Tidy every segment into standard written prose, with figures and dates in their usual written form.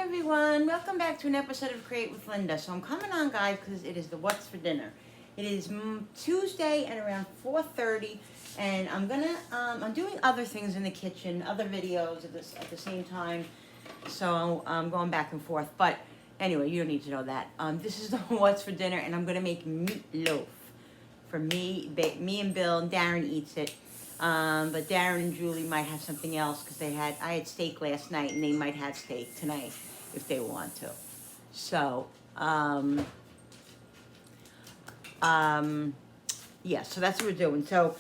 everyone, welcome back to an episode of Create with Linda. So I'm coming on, guys, because it is the What's for Dinner. It is Tuesday at around 4:30, and I'm doing other things in the kitchen, other videos at the same time. So I'm going back and forth. But anyway, you don't need to know that. This is the What's for Dinner, and I'm gonna make meatloaf for me. Me and Bill, and Darren eats it. But Darren and Julie might have something else because I had steak last night, and they might have steak tonight if they want to. So, yeah, so that's what we're doing. So,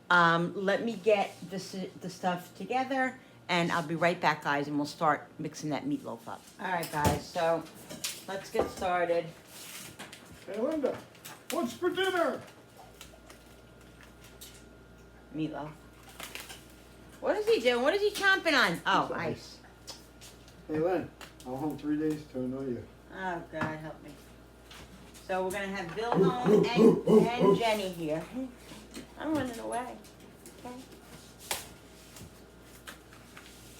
let me get the stuff together, and I'll be right back, guys, and we'll start mixing that meatloaf up. All right, guys, so let's get started. Hey, Linda, what's for dinner? Meatloaf. What is he doing? What is he chomping on? Oh, ice. Hey, Lynn, I'm home 3 days to annoy you. Oh, God, help me. So we're going to have Bill home and Jenny here. I'm running away. Okay.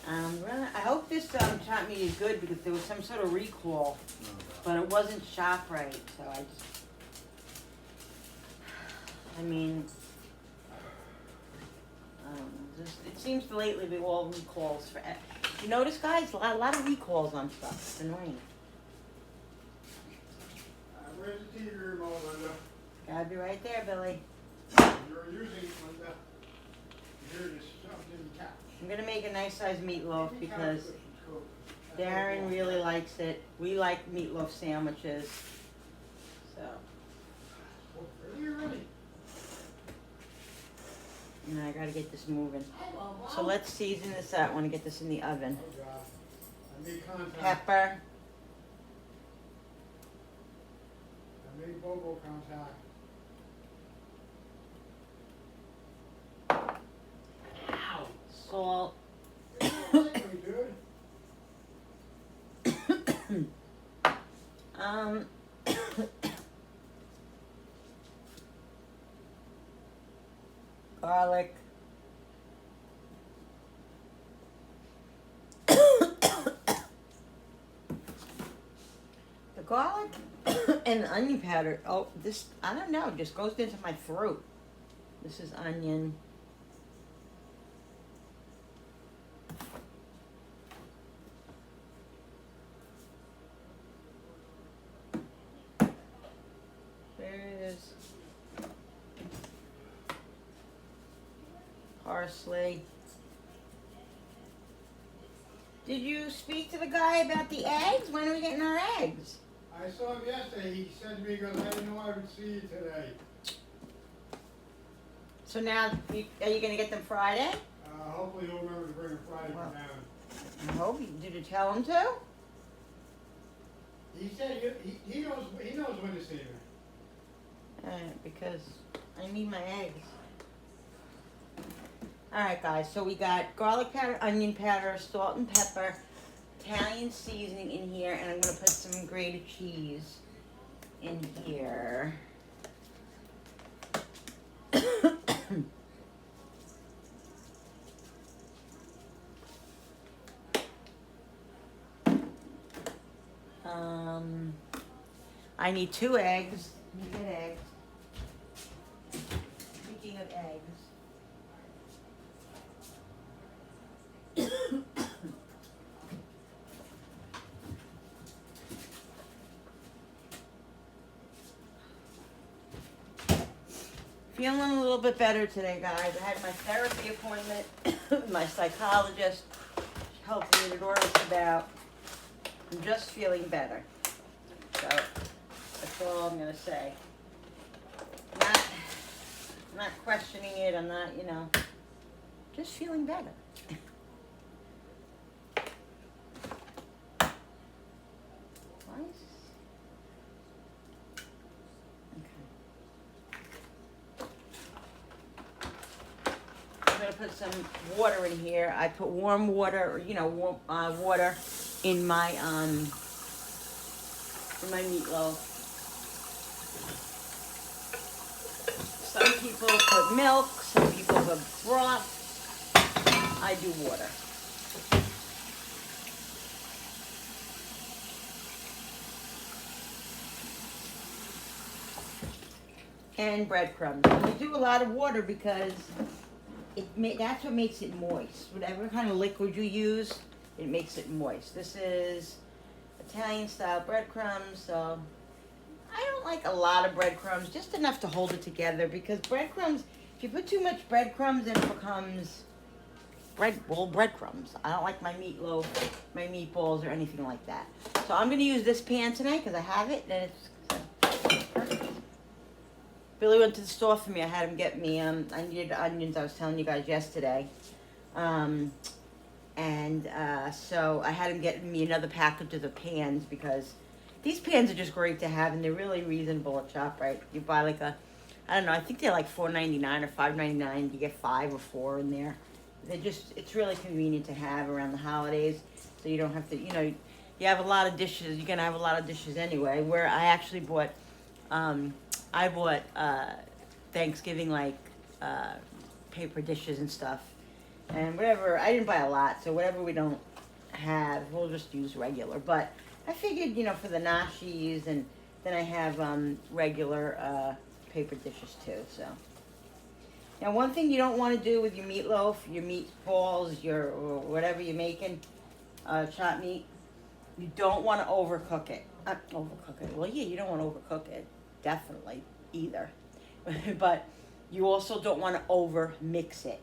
I hope this chop meat is good because there was some sort of recall, but it wasn't chopped right. So it seems to lately be all recalls for. You notice, guys, a lot of recalls on stuff. It's annoying. Where's the TV remote, Linda? Gotta be right there, Billy. You're using it, Linda. You're just shoved in the couch. I'm gonna make a nice sized meatloaf because Darren really likes it. We like meatloaf sandwiches. So. You're ready. And I gotta get this moving. So let's season this up. I wanna get this in the oven. Oh, God. I made contact. Pepper. I made Bobo contact. Ow. Salt. Good. Garlic. The garlic and the onion powder. Oh, this, I don't know, just goes into my throat. This is onion. There it is. Parsley. Did you speak to the guy about the eggs? When are we getting our eggs? I saw him yesterday. He said to me, he goes, I didn't know I would see you today. So now, are you going to get them Friday? Hopefully he'll remember to bring a Friday Well, down. I hope. Did you tell him to? He said he knows when to see me. Because I need my eggs. Alright, guys, so we got garlic powder, onion powder, salt and pepper, Italian seasoning in here, and I'm going to put some grated cheese in here. I need 2 eggs. You get eggs. Speaking of eggs. Feeling a little bit better today, guys. I had my therapy appointment with my psychologist. She helped me to order about. I'm just feeling better. So that's all I'm gonna say. I'm not questioning it. I'm not, just feeling better. I'm gonna put some water in here. I put warm water, warm water in my meatloaf. Some people put milk, some people put broth. I do water. and breadcrumbs. And we do a lot of water because that's what makes it moist. Whatever kind of liquid you use, it makes it moist. This is Italian style breadcrumbs, so I don't like a lot of breadcrumbs, just enough to hold it together, because breadcrumbs, if you put too much breadcrumbs, then it becomes breadcrumbs. I don't like my meatloaf, my meatballs, or anything like that. So I'm going to use this pan tonight because I have it, and it's perfect. Billy went to the store for me. I had him get me, I needed onions, I was telling you guys yesterday. So I had him get me another package of the pans, because these pans are just great to have, and they're really reasonable at ShopRite. You buy like I don't know, I think they're like $4.99 or $5.99. You get 5 or 4 in there. It's really convenient to have around the holidays, so you don't have to, you have a lot of dishes. You're gonna have a lot of dishes anyway. Where I actually bought, Thanksgiving paper dishes and stuff, and whatever. I didn't buy a lot, so whatever we don't have, we'll just use regular. But I figured, for the nashis, and then I have regular paper dishes too. So now, one thing you don't want to do with your meatloaf, your meatballs, or whatever you're making, chopped meat, you don't want to overcook it. Overcook it. Well, yeah, you don't want to overcook it, definitely, either. But you also don't want to over mix it,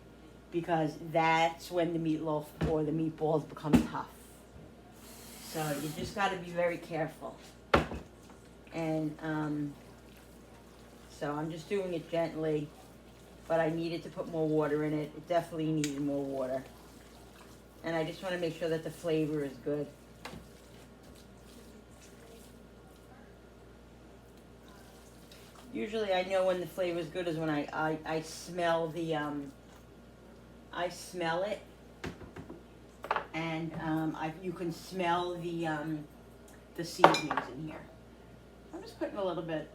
because that's when the meatloaf or the meatballs become tough. So you just got to be very careful. And so I'm just doing it gently, but I needed to put more water in it. It definitely needed more water. And I just want to make sure that the flavor is good. Usually I know when the flavor is good is when I smell I smell it, and you can smell the seasonings in here. I'm just putting a little bit.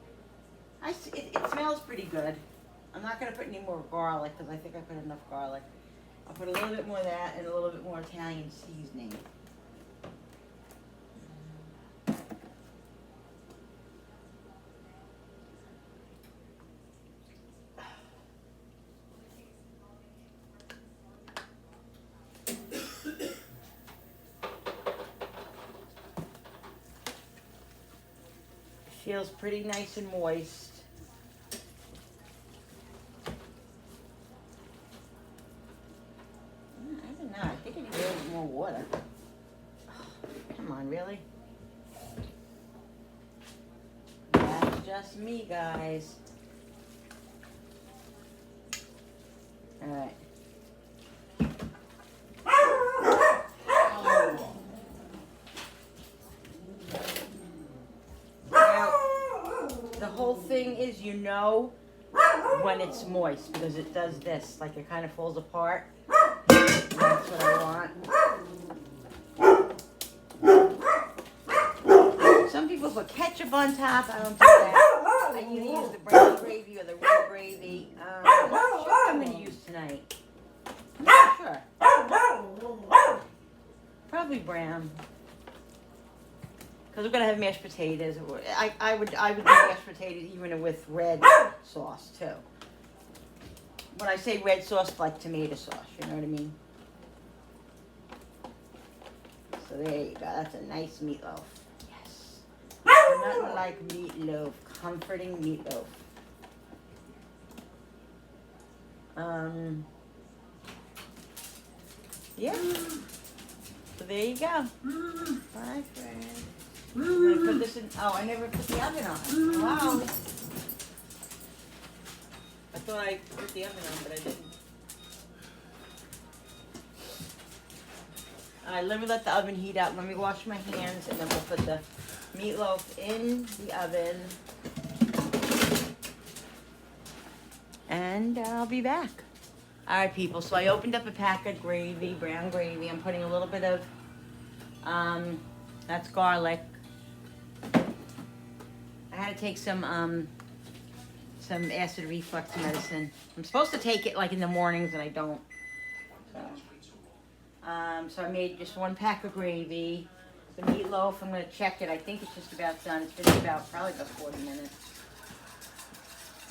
It smells pretty good. I'm not going to put any more garlic, because I think I put enough garlic. I'll put a little bit more of that and a little bit more Italian seasoning. Feels pretty nice and moist. I don't know. I think I need a little bit more water. Oh, come on, really? That's just me, guys. All right. The whole thing is, when it's moist, because it does this, like it kind of falls apart. That's what I want. Some people put ketchup on top. I don't do that. I either use the brown gravy or the red gravy. I'm not sure what I'm going to use tonight. I'm not sure. Probably brown. Because we're gonna have mashed potatoes. I would do mashed potatoes even with red sauce too. When I say red sauce, like tomato sauce, you know what I mean? So there you go. That's a nice meatloaf. Yes. Nothing like meatloaf. Comforting meatloaf. Yeah. So there you go. Bye, friend. I'm gonna put this in. Oh, I never put the oven on. Wow. I thought I put the oven on, but I didn't. All right, let me let the oven heat up. Let me wash my hands, and then we'll put the meatloaf in the oven. And I'll be back. All right, people. So I opened up a pack of gravy, brown gravy. I'm putting a little bit of, that's garlic. I had to take some acid reflux medicine. I'm supposed to take it like in the mornings, and I don't. So I made just one pack of gravy. The meatloaf, I'm going to check it. I think it's just about done. It's been probably about 40 minutes.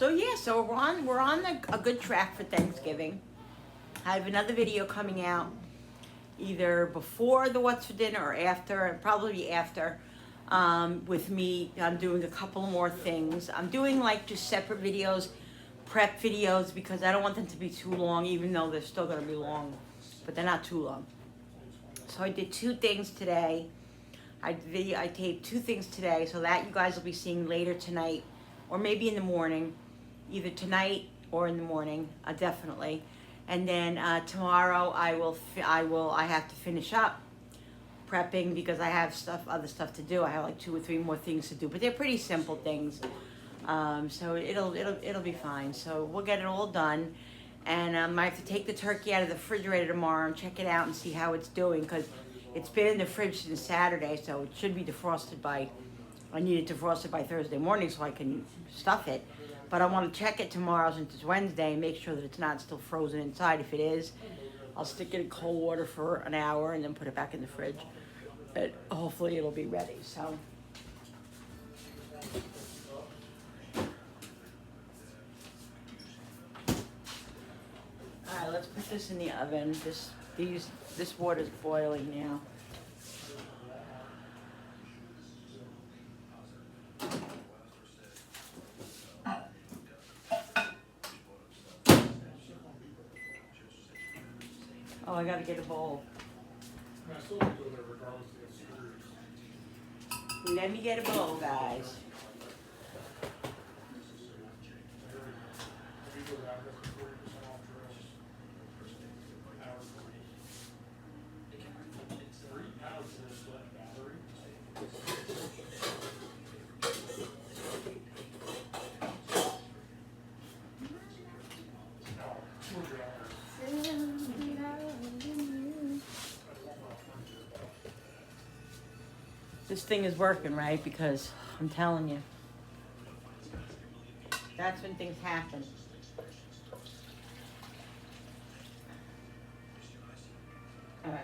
So yeah, so we're on a good track for Thanksgiving. I have another video coming out either before the what's for dinner or after, probably after. With me, I'm doing a couple more things. I'm doing like just separate videos, prep videos, because I don't want them to be too long, even though they're still gonna be long, but they're not too long. So I did 2 things today. I taped 2 things today, so that you guys will be seeing later tonight, or maybe in the morning, either tonight or in the morning, definitely. And then tomorrow I have to finish up prepping because I have other stuff to do. I have like 2 or 3 more things to do, but they're pretty simple things. So it'll be fine. So we'll get it all done. And I have to take the turkey out of the refrigerator tomorrow and check it out and see how it's doing, because it's been in the fridge since Saturday, so it should be defrosted by, I need it defrosted by Thursday morning so I can stuff it. But I want to check it tomorrow since it's Wednesday and make sure that it's not still frozen inside. If it is, I'll stick it in cold water for an hour and then put it back in the fridge. But hopefully it'll be ready, so. Alright, let's put this in the oven. This water's boiling now. Oh, I gotta get a bowl. I still do it regardless of the screws. Let me get a bowl, guys. We go down to 40% off drills. Hour 3 hours in a split battery. No, 200 hours. This thing is working, right? Because I'm telling you, that's when things happen. All right.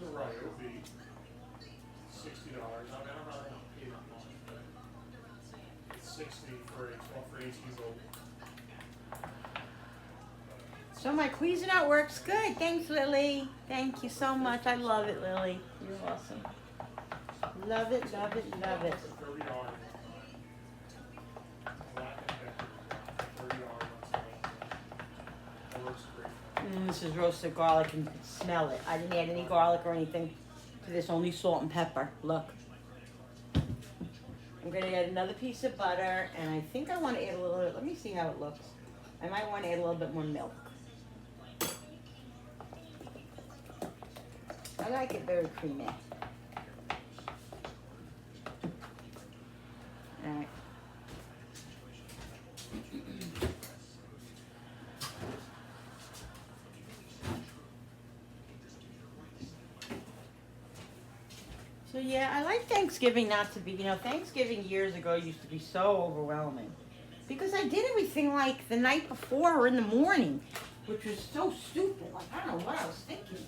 You're right, it would be $60. I mean, I'm not gonna pay that much, but it's 60 for for 18 volt. So my Cuisinart works good. Thanks, Lily. Thank you so much. I love it, Lily. You're awesome. Love it, love it, love it. It's $30. Black and pepper, $30. That works great. This is roasted garlic, and you can smell it. I didn't add any garlic or anything to this, only salt and pepper. Look. I'm going to add another piece of butter, and I think I want to add a little bit. Let me see how it looks. I might want to add a little bit more milk. I like it very creamy. All right. So yeah, I like Thanksgiving not to be, Thanksgiving years ago used to be so overwhelming. Because I did everything like the night before or in the morning, which was so stupid. Like, I don't know what I was thinking.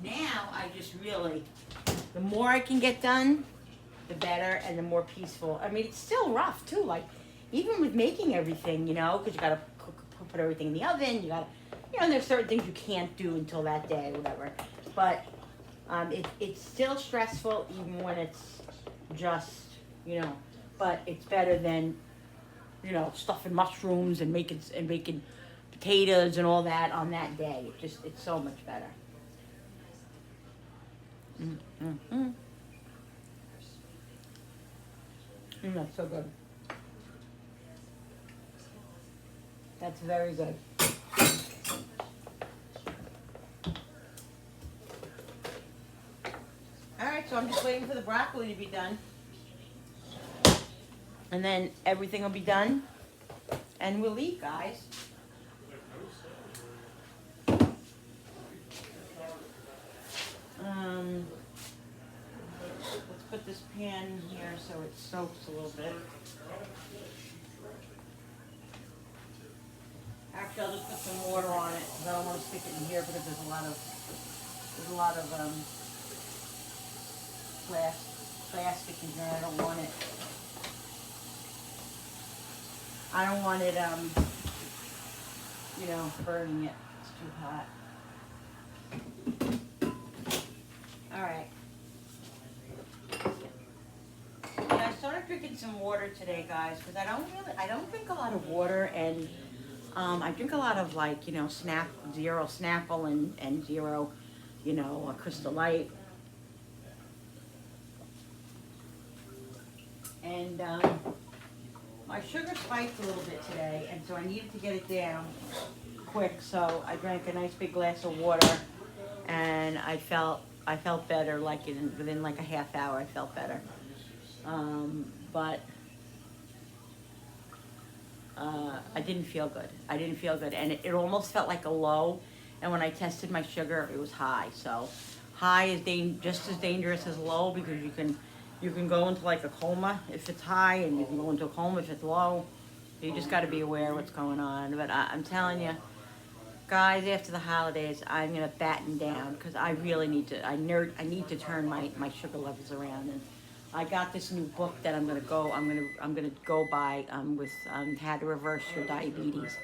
Now, I just really, the more I can get done, the better and the more peaceful. I mean, it's still rough too, like, even with making everything, because you gotta put everything in the oven, you gotta, and there's certain things you can't do until that day, whatever. But it's still stressful even when it's just, but it's better than, stuffing mushrooms and making potatoes and all that on that day. It's so much better. That's so good. That's very good. Alright, so I'm just waiting for the broccoli to be done. And then everything will be done. And we'll eat, guys. put this pan in here so it soaks a little bit. Actually, I'll just put some water on it because I don't want to stick it in here because there's a lot of plastic in here. I don't want it. I don't want it, you know, burning it. It's too hot. All right. Yeah, I started drinking some water today, guys, because I don't drink a lot of water, and I drink a lot of, like, you know, Zero Snapple and Zero, you know, Crystal Light. And my sugar spiked a little bit today, and so I needed to get it down quick. So I drank a nice big glass of water, and I felt better. Like within like a half hour, I felt better. But I didn't feel good. And it almost felt like a low. And when I tested my sugar, it was high. So high is just as dangerous as low, because you can go into like a coma if it's high, and you can go into a coma if it's low. You just got to be aware of what's going on. But I'm telling you, guys, after the holidays, I'm gonna batten down because I really need to. I need to turn my sugar levels around. And I got this new book that I'm gonna go by with how to reverse your diabetes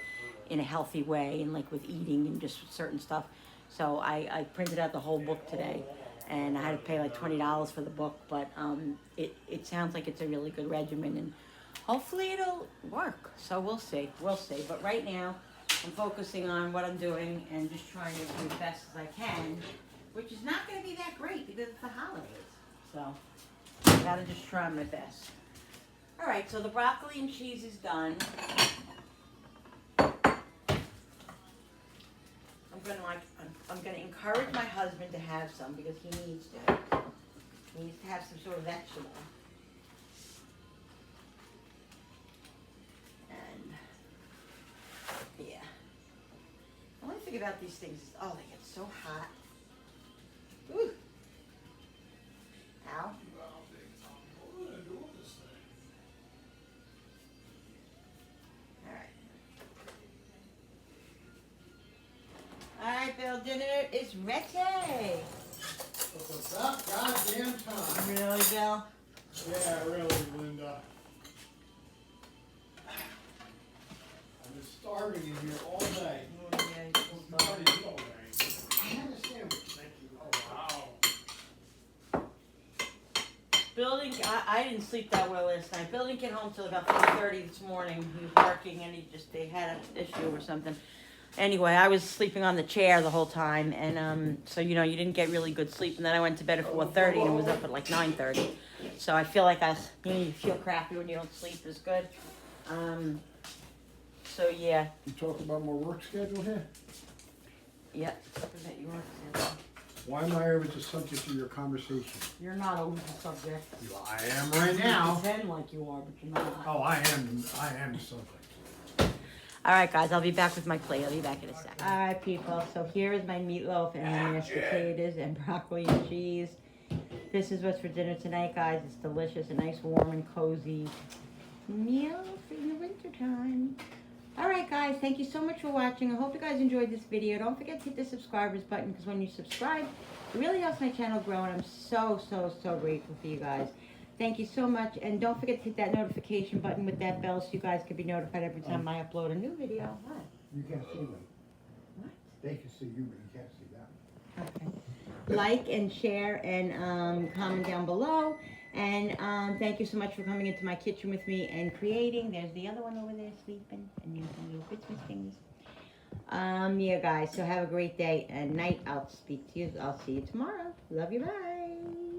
in a healthy way, and like with eating and just certain stuff. So I printed out the whole book today, and I had to pay like $20 for the book, but it sounds like it's a really good regimen, and hopefully it'll work. So we'll see. But right now, I'm focusing on what I'm doing and just trying to do the best as I can, which is not going to be that great because it's the holidays. So I gotta just try my best. All right, so the broccoli and cheese is done. I'm gonna encourage my husband to have some because he needs to. He needs to have some sort of vegetable. And yeah. The only thing about these things is, oh, they get so hot. Ooh. Ow. Alright, Bill, dinner is ready. What's up, goddamn time? Really, Bill? Yeah, really, Linda. I've been starving in here all day. Oh, yeah, you're so What sorry. did you all day? I had a sandwich, thank you. Oh, wow. Bill didn't, I didn't sleep that well last night. Bill didn't get home till about 4:30 this morning. He was working, and they had an issue or something. Anyway, I was sleeping on the chair the whole time, and so you know, you didn't get really good sleep. And then I went to bed at 4:30 and was up at like 9:30. So I feel like you feel crappy when you don't sleep as good. So yeah. You talking about my work schedule here? Yep. Something that you want to say. Why am I always the subject of your conversation? You're not always the subject. I am right now. You pretend like you are, but you're not. Oh, I am the subject. All right, guys, I'll be back with my plate. I'll be back in a second. All right, people. So here is my meatloaf and my mashed potatoes and broccoli and cheese. This is what's for dinner tonight, guys. It's delicious, a nice, warm, and cozy meal for the wintertime. All right, guys, thank you so much for watching. I hope you guys enjoyed this video. Don't forget to hit the subscribers button, because when you subscribe, it really helps my channel grow, and I'm so, so, so grateful for you guys. Thank you so much, and don't forget to hit that notification button with that bell so you guys can be notified every time I upload a new video. What? You can't see them. What? They can see you, but you can't see them. Okay. Like and share and comment down below. And thank you so much for coming into my kitchen with me and creating. There's the other one over there sleeping, and you can little Christmas things. Yeah, guys. So have a great day and night. I'll see you tomorrow. Love you. Bye.